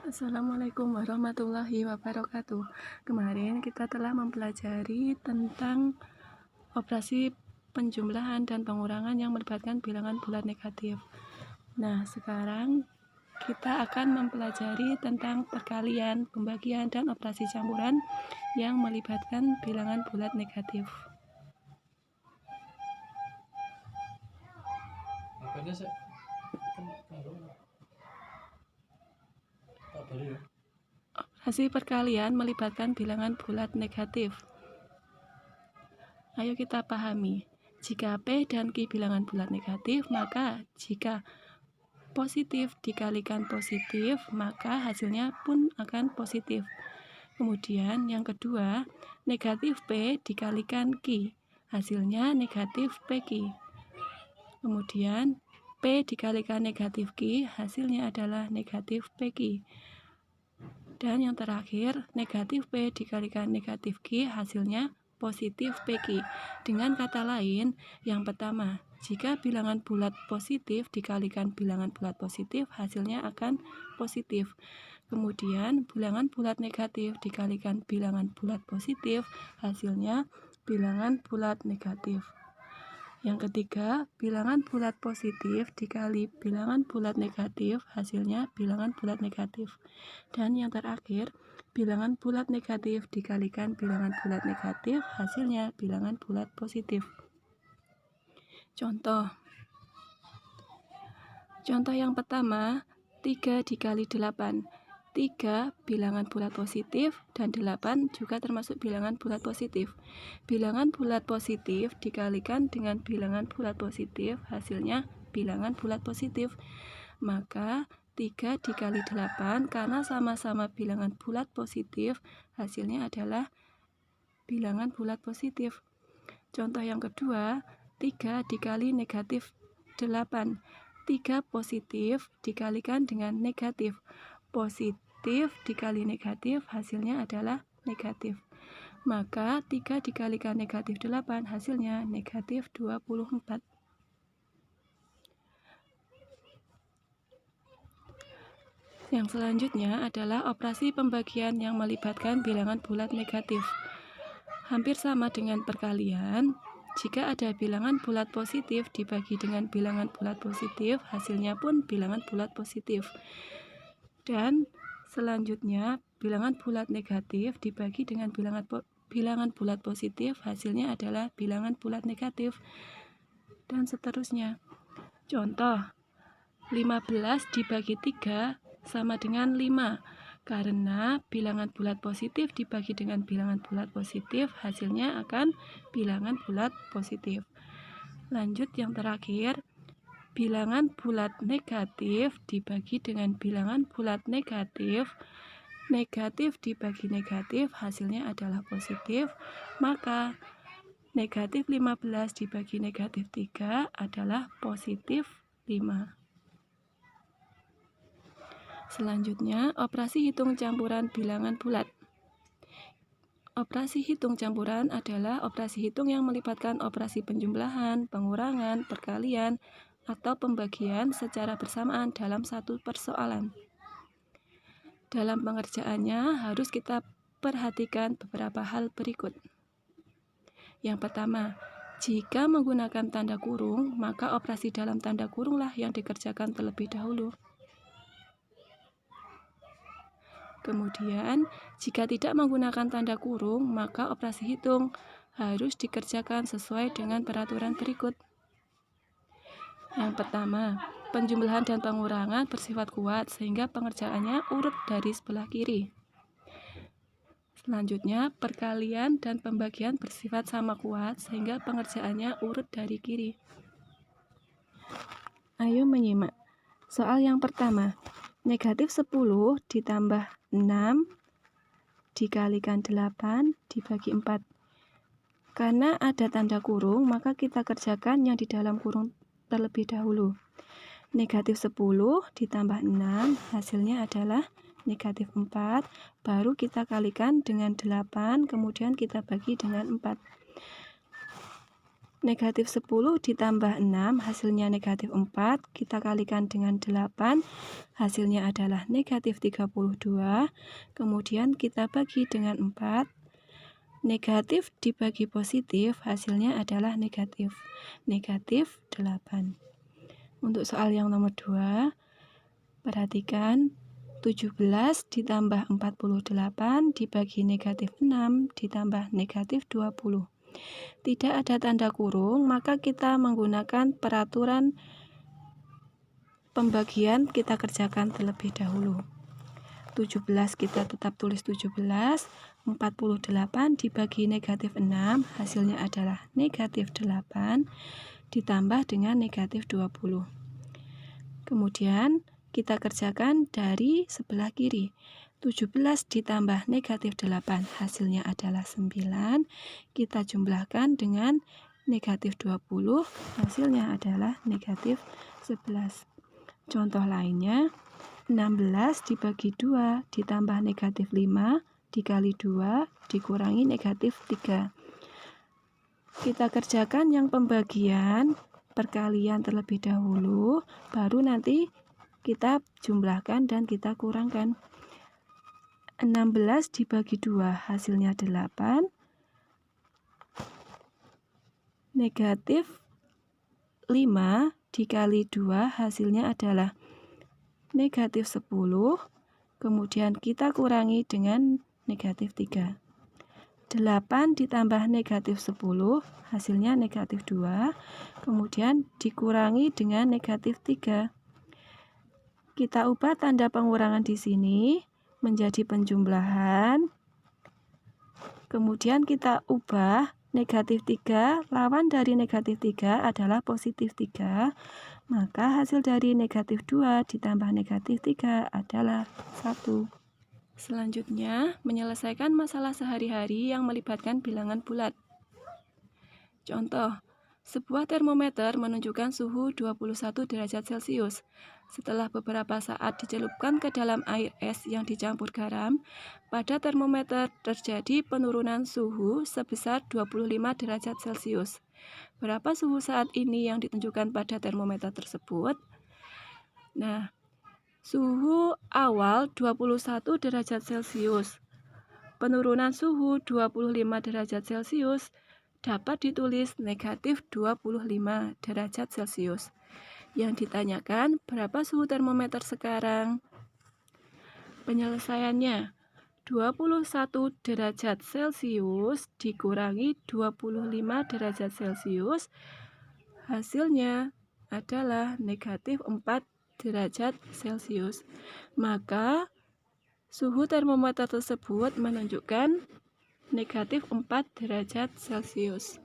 Assalamualaikum warahmatullahi wabarakatuh. Kemarin kita telah mempelajari tentang operasi penjumlahan dan pengurangan yang melibatkan bilangan bulat negatif. Nah, sekarang kita akan mempelajari tentang perkalian, pembagian, dan operasi campuran yang melibatkan bilangan bulat negatif. Operasi perkalian melibatkan bilangan bulat negatif. Ayo kita pahami. Jika P dan Q bilangan bulat negatif, maka jika positif dikalikan positif, maka hasilnya pun akan positif. Kemudian yang kedua, negatif P dikalikan Q, hasilnya negatif PQ. Kemudian P dikalikan negatif Q, hasilnya adalah negatif PQ. Dan yang terakhir, negatif P dikalikan negatif Q, hasilnya positif PQ. Dengan kata lain, yang pertama, jika bilangan bulat positif dikalikan bilangan bulat positif, hasilnya akan positif. Kemudian, bilangan bulat negatif dikalikan bilangan bulat positif, hasilnya bilangan bulat negatif. Yang ketiga, bilangan bulat positif dikali bilangan bulat negatif, hasilnya bilangan bulat negatif. Dan yang terakhir, bilangan bulat negatif dikalikan bilangan bulat negatif, hasilnya bilangan bulat positif. Contoh yang pertama, 3 dikali 8. 3 bilangan bulat positif dan 8 juga termasuk bilangan bulat positif. Bilangan bulat positif dikalikan dengan bilangan bulat positif, hasilnya bilangan bulat positif. Maka 3 dikali 8 karena sama-sama bilangan bulat positif, hasilnya adalah bilangan bulat positif. Contoh yang kedua, 3 dikali negatif 8. 3 positif dikalikan dengan negatif. Positif dikali negatif, hasilnya adalah negatif. Maka 3 dikalikan negatif 8, hasilnya negatif 24. Yang selanjutnya adalah operasi pembagian yang melibatkan bilangan bulat negatif. Hampir sama dengan perkalian, jika ada bilangan bulat positif dibagi dengan bilangan bulat positif, hasilnya pun bilangan bulat positif. Dan selanjutnya, bilangan bulat negatif dibagi dengan bilangan bulat positif, hasilnya adalah bilangan bulat negatif. Dan seterusnya. Contoh, 15 dibagi 3 sama dengan 5. Karena bilangan bulat positif dibagi dengan bilangan bulat positif, hasilnya akan bilangan bulat positif. Lanjut yang terakhir, bilangan bulat negatif dibagi dengan bilangan bulat negatif. Negatif dibagi negatif, hasilnya adalah positif. Maka negatif 15 dibagi negatif 3 adalah positif 5. Selanjutnya, operasi hitung campuran bilangan bulat. Operasi hitung campuran adalah operasi hitung yang melibatkan operasi penjumlahan, pengurangan, perkalian, atau pembagian secara bersamaan dalam satu persoalan. Dalam pengerjaannya harus kita perhatikan beberapa hal berikut. Yang pertama, jika menggunakan tanda kurung, maka operasi dalam tanda kurunglah yang dikerjakan terlebih dahulu. Kemudian, jika tidak menggunakan tanda kurung, maka operasi hitung harus dikerjakan sesuai dengan peraturan berikut. Yang pertama, penjumlahan dan pengurangan bersifat kuat sehingga pengerjaannya urut dari sebelah kiri. Selanjutnya, perkalian dan pembagian bersifat sama kuat sehingga pengerjaannya urut dari kiri. Ayo menyimak. Soal yang pertama, negatif 10 ditambah 6 dikalikan 8 dibagi 4. Karena ada tanda kurung, maka kita kerjakan yang di dalam kurung terlebih dahulu. Negatif 10 ditambah 6, hasilnya adalah negatif 4. Baru kita kalikan dengan 8, kemudian kita bagi dengan 4. Negatif 10 ditambah 6 hasilnya negatif 4, kita kalikan dengan 8, hasilnya adalah negatif 32, kemudian kita bagi dengan 4, negatif dibagi positif hasilnya adalah negatif 8. Untuk soal yang nomor 2, perhatikan 17 ditambah 48 dibagi negatif 6 ditambah negatif 20. Tidak ada tanda kurung, maka kita menggunakan peraturan pembagian, kita kerjakan terlebih dahulu. 17 kita tetap tulis 17, 48 dibagi negatif 6 hasilnya adalah negatif 8 ditambah dengan negatif 20. Kemudian kita kerjakan dari sebelah kiri. 17 ditambah negatif 8 hasilnya adalah 9, kita jumlahkan dengan negatif 20 hasilnya adalah negatif 11. Contoh lainnya, 16 dibagi 2 ditambah negatif 5 dikali 2 dikurangi negatif 3. Kita kerjakan yang pembagian perkalian terlebih dahulu, baru nanti kita jumlahkan dan kita kurangkan. 16 dibagi 2 hasilnya 8, negatif 5 dikali 2 hasilnya adalah negatif 10, kemudian kita kurangi dengan negatif 3. 8 ditambah negatif 10 hasilnya negatif 2, kemudian dikurangi dengan negatif 3. Kita ubah tanda pengurangan di sini menjadi penjumlahan, kemudian kita ubah negatif 3 lawan dari negatif 3 adalah positif 3, maka hasil dari negatif 2 ditambah negatif 3 adalah 1. Selanjutnya, menyelesaikan masalah sehari-hari yang melibatkan bilangan bulat. Contoh, sebuah termometer menunjukkan suhu 21 derajat Celcius. Setelah beberapa saat dicelupkan ke dalam air es yang dicampur garam, pada termometer terjadi penurunan suhu sebesar 25 derajat Celcius. Berapa suhu saat ini yang ditunjukkan pada termometer tersebut? Nah, suhu awal 21 derajat Celcius. Penurunan suhu 25 derajat Celcius dapat ditulis negatif 25 derajat Celcius. Yang ditanyakan, berapa suhu termometer sekarang? Penyelesaiannya, 21 derajat Celcius dikurangi 25 derajat Celcius, hasilnya adalah negatif 4 derajat Celcius. Maka suhu termometer tersebut menunjukkan negatif 4 derajat Celcius.